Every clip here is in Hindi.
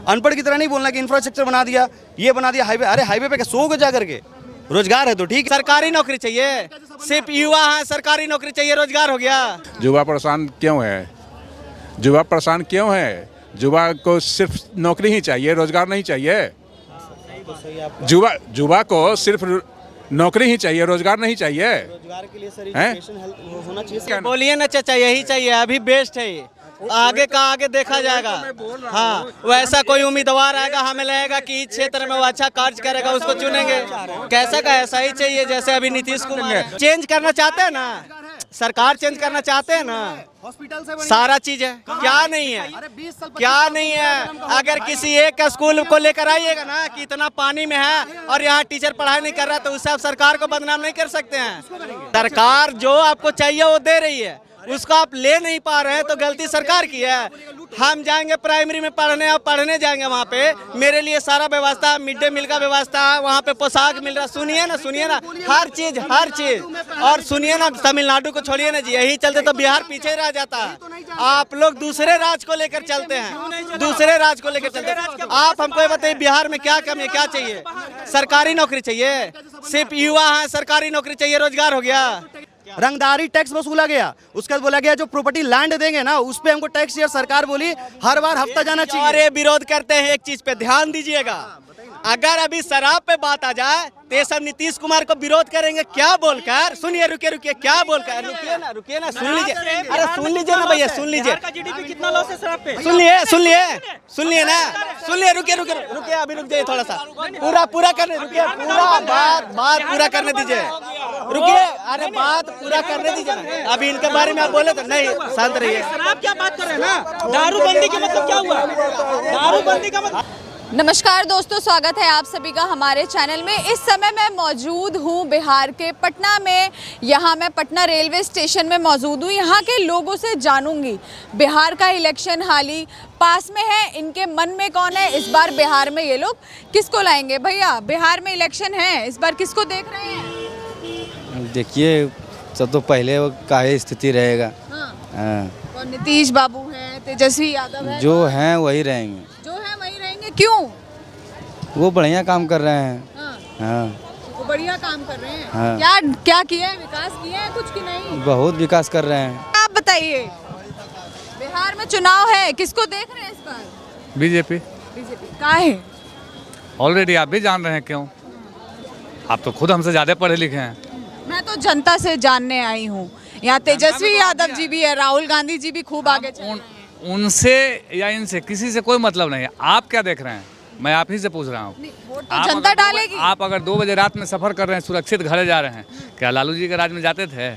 अनपढ़ की तरह नहीं बोलना कि इंफ्रास्ट्रक्चर बना दिया, ये बना दिया हाईवे। अरे हाईवे पे क्या सो जा करके, रोजगार है तो ठीक है। सरकारी नौकरी चाहिए, सिर्फ युवा हैं, सरकारी नौकरी चाहिए, रोजगार हो गया। युवा परेशान क्यों है? युवा परेशान क्यों है? युवा को सिर्फ नौकरी ही चाहिए, रोजगार नहीं चाहिए। युवा को सिर्फ नौकरी ही चाहिए, रोजगार नहीं चाहिए। रोजगार के लिए सर एजुकेशन होना चाहिए। बोलिए ना चाचा, यही चाहिए, अभी बेस्ट है ये। आगे का आगे देखा जाएगा। हाँ, वैसा कोई उम्मीदवार आएगा, हमें लगेगा कि इस क्षेत्र में वो अच्छा कार्य करेगा, उसको चुनेंगे। कैसा का ऐसा ही चाहिए, जैसे अभी नीतीश कुमार चेंज करना चाहते हैं ना, सरकार चेंज करना चाहते हैं ना, हॉस्पिटल से सारा चीज है। क्या नहीं है, क्या नहीं है। अगर किसी एक स्कूल को लेकर आइएगा ना कि इतना पानी में है और यहाँ टीचर पढ़ाई नहीं कर रहा, तो उससे आप सरकार को बदनाम नहीं कर सकते हैं। सरकार जो आपको चाहिए वो दे रही है, उसको आप ले नहीं पा रहे हैं तो गलती सरकार की है। हम जाएंगे प्राइमरी में पढ़ने, आप पढ़ने जाएंगे वहाँ पे, मेरे लिए सारा व्यवस्था, मिड डे मील का व्यवस्था है, वहाँ पे पोशाक मिल रहा। सुनिए ना, हर चीज। और सुनिए ना, तमिलनाडु को छोड़िए ना जी, यही चलते तो बिहार पीछे रह जाता है। आप लोग दूसरे राज्य को लेकर चलते हैं, दूसरे राज्य को लेकर चलते हैं। आप हमको बताइए बिहार में क्या कमी है, क्या चाहिए? सरकारी नौकरी चाहिए, सिर्फ युवा हैं, सरकारी नौकरी चाहिए, रोजगार हो गया। रंगदारी टैक्स वसूला गया, उसके बाद बोला गया जो प्रॉपर्टी लैंड देंगे ना उस पे हमको टैक्स चाहिए। सरकार बोली हर बार हफ्ता जाना चाहिए। और ये विरोध करते हैं, एक चीज पे ध्यान दीजिएगा, अगर अभी शराब पे बात आ जाए तो ये सब नीतीश कुमार को विरोध करेंगे। क्या बोलकर? सुनिए, रुकिए, क्या बोलकर? रुकिए ना, सुन लीजिए। अरे सुन लीजिए ना भैया, सुन लीजिए। जीडीपी कितना लॉस है शराब पे? सुन लिए ना, रुकिए, अभी रुक जाइए थोड़ा सा, पूरा करने, रुकिए, पूरा बात पूरा करने दीजिए, रुकिए। अरे बात पूरा करने दीजिए ना, अभी इनके बारे में आप बोले तो नहीं, शांत रहिए। शराब क्या बात कर रहे हैं ना, दारूबंदी का मतलब क्या हुआ? दारूबंदी का मतलब। नमस्कार दोस्तों, स्वागत है आप सभी का हमारे चैनल में। इस समय मैं मौजूद हूँ बिहार के पटना में। यहाँ मैं पटना रेलवे स्टेशन में मौजूद हूँ। यहाँ के लोगों से जानूंगी, बिहार का इलेक्शन हाल ही पास में है, इनके मन में कौन है, इस बार बिहार में ये लोग किसको लाएंगे। भैया, बिहार में इलेक्शन है, इस बार किसको देख रहे हैं? देखिए, सब तो पहले का ही स्थिति रहेगा। हाँ। और नीतीश बाबू हैं, तेजस्वी यादव है, जो हैं वही रहेंगे। क्यों? वो बढ़िया काम कर रहे हैं। हाँ। वो बढ़िया काम कर रहे हैं। हाँ। क्या किया है? विकास किया है कुछ कि नहीं? बहुत विकास कर रहे हैं। आप बताइए, बिहार में चुनाव है, किसको देख रहे हैं इस बार? बीजेपी। का है? ऑलरेडी आप भी जान रहे हैं क्यों, आप तो खुद हमसे ज़्यादा पढ़े लिखे हैं। मैं तो जनता से जानने आई हूँ। यहाँ तेजस्वी यादव जी भी है, राहुल गांधी जी भी खूब आगे चल रहे हैं। उनसे या इनसे किसी से कोई मतलब नहीं है। आप क्या देख रहे हैं, मैं आप ही से पूछ रहा हूँ। वोट तो जनता डालेगी। आप अगर 2 बजे रात में सफर कर रहे हैं, सुरक्षित घरे जा रहे हैं, क्या लालू जी के राज में जाते थे?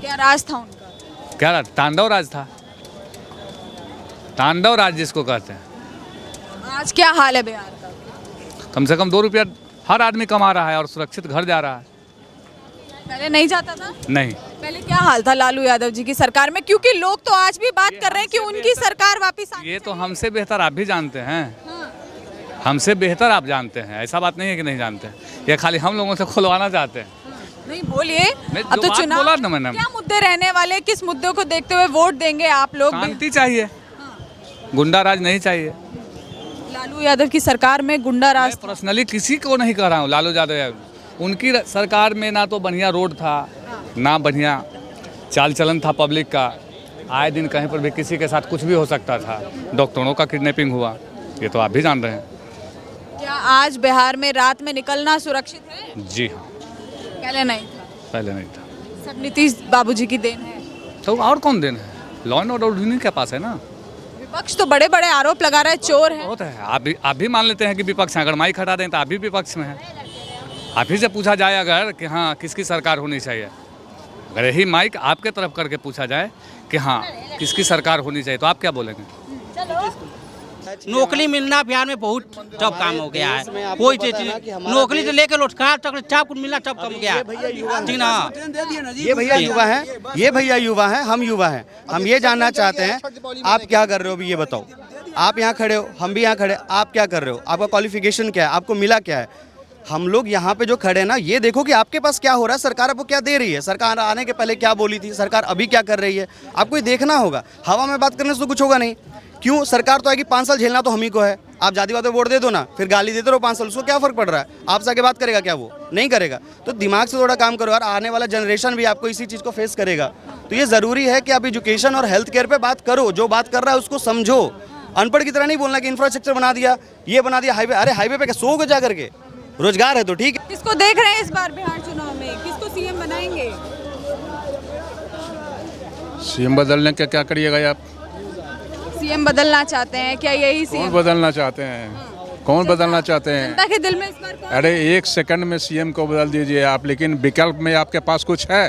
क्या राज था उनका? क्या राज? तांडव राज था, तांडव राज जिसको कहते हैं। आज क्या हाल है बिहार का? कम से कम 2 रुपया हर आदमी कमा रहा है और सुरक्षित घर जा रहा है। पहले नहीं जाता था? नहीं। पहले क्या हाल था लालू यादव जी की सरकार में? क्योंकि लोग तो आज भी बात कर रहे हैं कि उनकी सरकार वापस आनी ये तो हमसे बेहतर आप भी जानते हैं। हमसे बेहतर आप जानते हैं, ऐसा बात नहीं है कि नहीं जानते हैं। ये खाली हम लोगों से खुलवाना चाहते हैं। नहीं बोलिए, अब तो चुनाव बोला ना मैंने। क्या मुद्दे रहने वाले, किस मुद्दों को देखते हुए वोट देंगे आप लोग? शांति चाहिए, गुंडा राज नहीं चाहिए। लालू यादव की सरकार में गुंडा राज? पर्सनली किसी को नहीं कह रहा हूँ। लालू यादव, उनकी सरकार में ना तो बढ़िया रोड था, ना बढ़िया चाल चलन था पब्लिक का। आए दिन कहीं पर भी किसी के साथ कुछ भी हो सकता था। डॉक्टरों का किडनैपिंग हुआ, ये तो आप भी जान रहे हैं। क्या आज बिहार में रात में निकलना सुरक्षित है? जी हाँ। पहले नहीं था? पहले नहीं था। सब नीतीश बाबूजी की देन है। तो और कौन देन है? लॉ एंड ऑर्डर उन्हीं के पास है ना। विपक्ष तो बड़े बड़े आरोप लगा रहा है, चोर है। बहुत है। आप भी मान लेते हैं कि विपक्ष है। अगर माइक हटा दें तो आप भी विपक्ष में है। आप ही से पूछा जाए अगर कि हाँ किसकी सरकार होनी चाहिए, अगर यही माइक आपके तरफ करके पूछा जाए कि हाँ किसकी सरकार होनी चाहिए, तो आप क्या बोलेंगे? नौकरी मिलना बिहार में बहुत टफ काम हो गया है। कोई नौकरी से लेकर रोजगार तक सब कुछ मिलना टफ कम गया है। ठीक ना? ये भैया युवा हैं, हम युवा हैं। हम ये जानना चाहते हैं आप क्या कर रहे हो अभी, ये बताओ। आप यहाँ खड़े हो, हम भी यहाँ खड़े, आप क्या कर रहे हो? आपका क्वालिफिकेशन क्या है? आपको मिला क्या है? हम लोग यहाँ पे जो खड़े हैं ना, ये देखो कि आपके पास क्या हो रहा है, सरकार आपको क्या दे रही है, सरकार आने के पहले क्या बोली थी, सरकार अभी क्या कर रही है, आपको ये देखना होगा। हवा में बात करने से तो कुछ होगा नहीं। क्यों? सरकार तो आएगी, 5 साल झेलना तो हम ही को है। आप जातिवाद पे वोट दे दो ना, फिर गाली देते रहो 5 साल, उसको क्या फर्क पड़ रहा है? आपसे आके बात करेगा क्या? वो नहीं करेगा। तो दिमाग से थोड़ा काम करो यार, आने वाला जनरेशन भी आपको इसी चीज़ को फेस करेगा। तो ये ज़रूरी है कि आप एजुकेशन और हेल्थ केयर पे बात करो, जो बात कर रहा है उसको समझो। अनपढ़ की तरह नहीं बोलना कि इंफ्रास्ट्रक्चर बना दिया, ये बना दिया, हाईवे। अरे हाईवे पे क्या सो जा करके? रोजगार है तो ठीक है। किसको देख रहे हैं इस बार बिहार चुनाव में, किसको सीएम बनाएंगे? सीएम बदलने का क्या करिएगा आप? सीएम बदलना चाहते हैं क्या? यही कौन सीएम बदलना चाहते हैं? कौन बदलना चाहते हैं? जनता के दिल में इस बार कौन? अरे 1 सेकंड में सीएम को बदल दीजिए आप, लेकिन विकल्प में आपके पास कुछ है?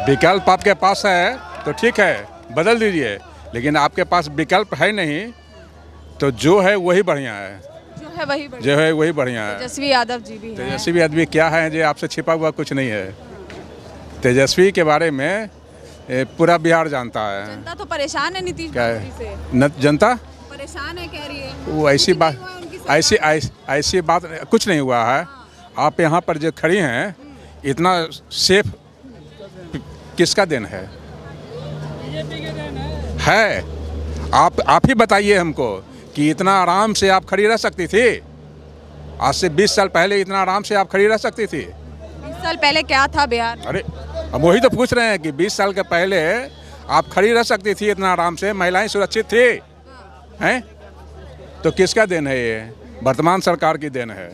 विकल्प आपके पास है तो ठीक है, बदल दीजिए। लेकिन आपके पास विकल्प है नहीं, तो जो है वही बढ़िया है। जो है वही बढ़िया। जो है वही बढ़िया है। तेजस्वी यादव जी भी हैं। तेजस्वी आदमी क्या है जो आपसे छिपा हुआ कुछ नहीं है। तेजस्वी के बारे में पूरा बिहार जानता है। जनता तो परेशान है नीतीश क्या कुमार है? जी से। जनता परेशान है कह रही है। वो ऐसी कुछ बात, नहीं हुआ उनकी ऐसी बात कुछ नहीं हुआ है। आप यहाँ पर जो खड़ी हैं, इतना सेफ किसका देन है? आप ही बताइए हमको कि इतना आराम से आप खड़ी रह सकती थी? आज से 20 साल पहले इतना आराम से आप खड़ी रह सकती थी? 20 साल पहले क्या था बिहार? अरे अब वही तो पूछ रहे हैं कि 20 साल के पहले आप खड़ी रह सकती थी इतना आराम से? महिलाएं सुरक्षित थी? हैं? तो किसका देन है ये? वर्तमान सरकार की देन है।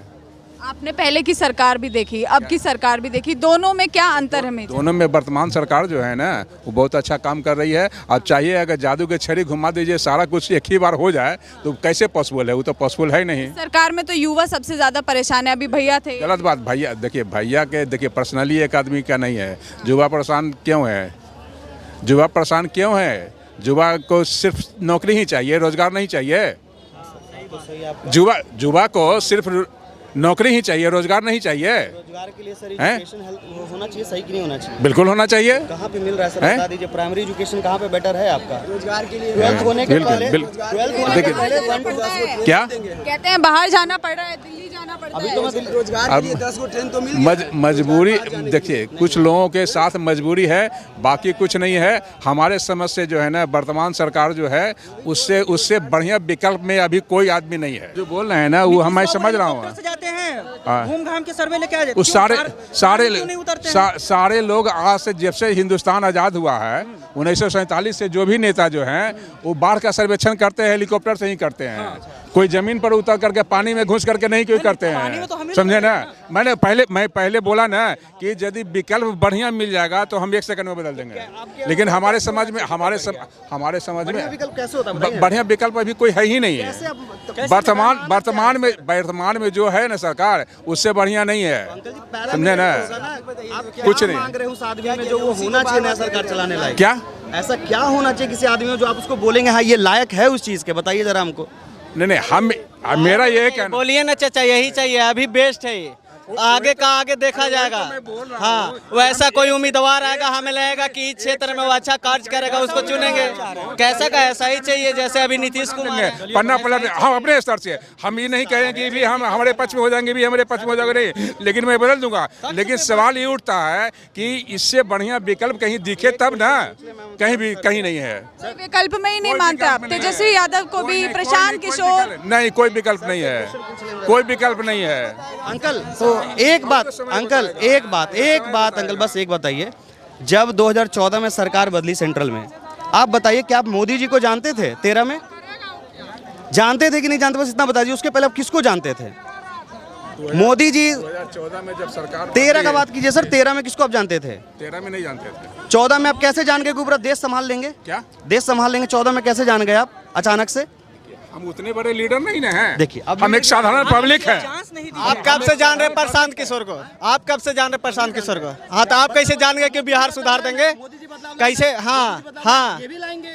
आपने पहले की सरकार भी देखी, अब की सरकार भी देखी, दोनों में क्या अंतर है मेजर? दोनों में वर्तमान सरकार जो है ना, वो बहुत अच्छा काम कर रही है। अब चाहिए अगर जादू के छड़ी घुमा दीजिए, सारा कुछ एक ही बार हो जाए, तो कैसे पॉसिबल है? वो तो पॉसिबल है ही नहीं। सरकार में तो युवा सबसे ज्यादा परेशान है। अभी भैया थे। गलत बात। भैया देखिए पर्सनली एक आदमी का नहीं है। युवा परेशान क्यों है? युवा परेशान क्यों है? युवा को सिर्फ नौकरी ही चाहिए, रोजगार नहीं चाहिए। युवा को सिर्फ नौकरी ही चाहिए, रोजगार नहीं चाहिए। रोजगार के लिए सर एजुकेशन हेल्थ होना चाहिए, सही कि नहीं होना चाहिए? बिल्कुल होना चाहिए। कहाँ पे मिल रहा है सर, बता दीजिए। प्राइमरी एजुकेशन कहाँ पे बेटर है आपका? रोजगार के लिए 12th होने के पहले, 12th होने के पहले 1 to 10 क्या कहते हैं बाहर जाना पड़ रहा है, दिल्ली जाना पड़ता है। अभी तो मैं रोजगार अब 10 को ट्रेन तो मिल मजबूरी देखिए, कुछ लोगों के साथ मजबूरी है, बाकी कुछ नहीं है। हमारे समझ से जो है ना, वर्तमान सरकार जो है, उससे बढ़िया विकल्प में अभी कोई आदमी नहीं है। जो बोल रहे हैं ना, वो मैं समझ रहा हूँ। जाते हैं घूम घाम के सर्वे लेके आ जाते। उस सारे लोग आज से, जब से हिंदुस्तान आज़ाद हुआ है 1947 से, जो भी नेता जो हैं, वो बाढ़ का सर्वेक्षण करते हैं, हेलीकॉप्टर से ही करते हैं। कोई जमीन पर उतर करके पानी में घुस करके नहीं कोई करते हैं, समझे ना? मैं पहले बोला ना कि यदि विकल्प बढ़िया मिल जाएगा तो हम 1 सेकंड में बदल देंगे। लेकिन हमारे समझ में विकल्प कैसे होता है? बढ़िया विकल्प अभी कोई है ही नहीं है। वर्तमान में जो है ना सरकार, उससे बढ़िया नहीं है, समझे ना? कुछ नहीं मांग रहे हो उस आदमी में जो वो होना चाहिए नया सरकार चलाने लायक। क्या ऐसा क्या होना चाहिए किसी आदमी में जो आप उसको बोलेंगे हाँ ये लायक है उस चीज के? बताइए जरा हमको। नहीं हम मेरा ये कहना, बोलिए ना चाचा, यही चाहिए, अभी बेस्ट है ये। आगे का आगे देखा जाएगा। हाँ, वैसा कोई उम्मीदवार आएगा, हमें लगेगा कि इस क्षेत्र में वो अच्छा कार्य करेगा, उसको चुनेंगे। कैसा का ऐसा ही चाहिए जैसे अभी नीतीश कुमार है। पन्ना पलट हम अपने स्तर से हम ये नहीं कहें कि भी हम हमारे पक्ष में हो जाएंगे, भी हमारे पक्ष में हो जाएंगे, नहीं, लेकिन मैं बदल दूंगा। लेकिन सवाल ये उठता है कि इससे बढ़िया विकल्प कहीं दिखे तब ना, कहीं नहीं है। विकल्प में ही नहीं मानते आप? तेजस्वी यादव को भी, प्रशांत किशोर? नहीं, कोई विकल्प नहीं है, कोई विकल्प नहीं है। अंकल तो एक बात अंकल बस एक बताइए, जब 2014 में सरकार बदली सेंट्रल में, आप बताइए क्या आप मोदी जी को जानते थे? 13 में जानते थे कि नहीं जानते? बस इतना बता दीजिए। उसके पहले आप किसको जानते थे? मोदी जी 2014 में जब सरकार 13 का बात कीजिए सर। 13 में किसको आप जानते थे? 13 में नहीं जानते थे। 14 में आप कैसे जान गए कि पूरा देश संभाल लेंगे? क्या देश संभाल लेंगे? 14 में कैसे जान गए आप अचानक से? हम उतने बड़े लीडर नहीं ना हैं। देखिए हम एक साधारण पब्लिक है। आप कब से जान रहे प्रशांत किशोर को? आप कब से जान रहे प्रशांत किशोर को? हाँ, तो आप कैसे जान गए कि बिहार सुधार देंगे? कैसे? हाँ,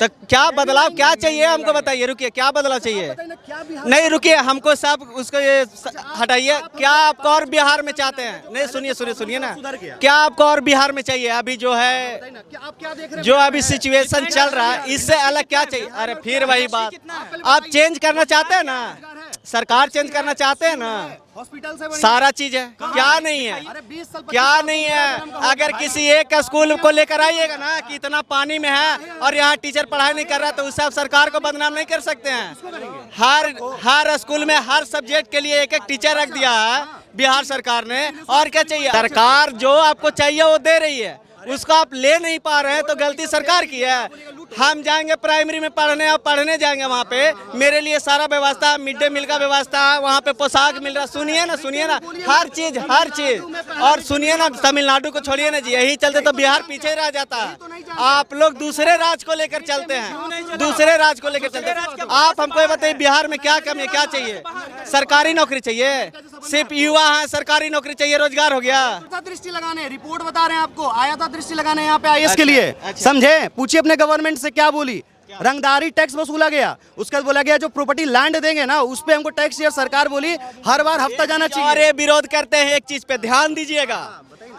तो क्या बदलाव क्या चाहिए हमको बताइए। रुकिए, क्या बदलाव चाहिए? नहीं रुकिए, हमको सब उसको ये हटाइए। क्या आपको और बिहार में चाहते हैं? नहीं, सुनिए ना, क्या आपको और बिहार में चाहिए? अभी जो है, जो अभी सिचुएशन चल रहा है, इससे अलग क्या चाहिए? अरे फिर वही बात, आप चेंज करना चाहते हैं ना, सरकार चेंज करना चाहते हैं ना, हॉस्पिटल से बनी सारा चीज है। क्या नहीं है? अरे 20 साल क्या नहीं है? अगर किसी एक स्कूल को लेकर आइएगा ना कि इतना पानी में है और यहाँ टीचर पढ़ाई नहीं कर रहा, तो उससे आप सरकार को बदनाम नहीं कर सकते हैं। हर स्कूल में हर सब्जेक्ट के लिए एक एक टीचर रख दिया है बिहार सरकार ने। और क्या चाहिए? सरकार जो आपको चाहिए वो दे रही है, उसको आप ले नहीं पा रहे हैं तो गलती सरकार की है। हम जाएंगे प्राइमरी में पढ़ने, आप पढ़ने जाएंगे वहाँ पे, मेरे लिए सारा व्यवस्था, मिड डे मील का व्यवस्था है, वहाँ पे पोशाक मिल रहा। सुनिए ना, हर चीज। और सुनिए ना, तमिलनाडु को छोड़िए ना जी, यही चलते तो बिहार पीछे रह जाता है। आप लोग दूसरे राज्य को लेकर चलते हैं, दूसरे राज्य को लेकर चलते हैं। आप हमको ये बताइए बिहार में क्या कमी है, क्या चाहिए? सरकारी नौकरी चाहिए, सिर्फ युवा है, सरकारी नौकरी चाहिए, रोजगार हो गया। दृष्टि लगाने रिपोर्ट बता रहे हैं आपको, आया था दृष्टि लगाने यहाँ पे IAS के लिए। समझे? पूछिए अपने गवर्नमेंट से क्या बोली। रंगदारी टैक्स वसूला गया, उसके बाद बोला गया जो प्रॉपर्टी लैंड देंगे ना उस पे हमको टैक्स या सरकार बोली हर बार हफ्ता जाना चाहिए। और ये विरोध करते हैं, एक चीज पे ध्यान दीजिएगा,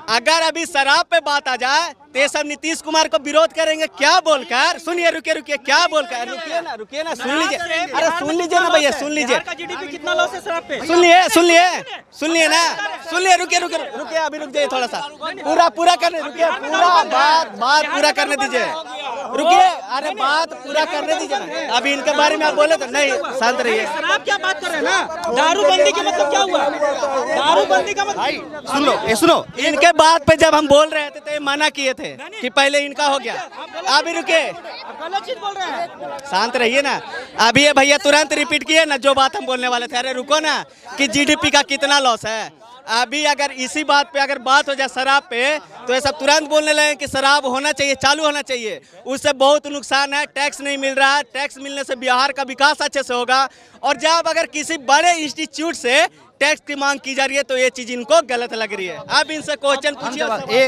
अगर अभी शराब पे बात आ जाए तो ये सब नीतीश कुमार को विरोध करेंगे क्या बोलकर? सुनिए, रुकिए, क्या बोलकर? रुकिए ना, सुन लीजिए। अरे सुन लीजिए ना भैया, सुन लीजिए। जीडीपी कितना लॉस है शराब पे? सुनिए ना, रुकिए, अभी रुक जाइए थोड़ा सा, पूरा करने, रुकिए, पूरा बात पूरा करने दीजिए, रुकिए, अरे बात पूरा करने दीजिए ना। अभी इनके बारे में आप बोले तो नहीं, शांत रहिए। शराब क्या बात कर रहे हैं ना? दारूबंदी का मतलब क्या हुआ? दारूबंदी का मतलब सुनो, इनके बात पे जब हम बोल रहे थे तो ये मना किए थे कि पहले इनका हो गया। अभी रुके, गलत चीज बोल रहे हैं। शांत रहिए ना। अभी ये भैया तुरंत रिपीट किए ना जो बात हम बोलने वाले थे। अरे रुको ना, कि जीडीपी का कितना लॉस है। अभी अगर इसी बात पे अगर बात हो जाए शराब पे तो ये सब तुरंत बोलने लगे कि शराब होना चाहिए, चालू होना चाहिए, उससे बहुत नुकसान है, टैक्स नहीं मिल रहा है, टैक्स मिलने से बिहार का विकास अच्छे से होगा। और जब अगर किसी बड़े इंस्टीट्यूट से टैक्स की मांग की जा रही है तो ये चीज इनको गलत लग रही है। अब इनसे क्वेश्चन पूछिए।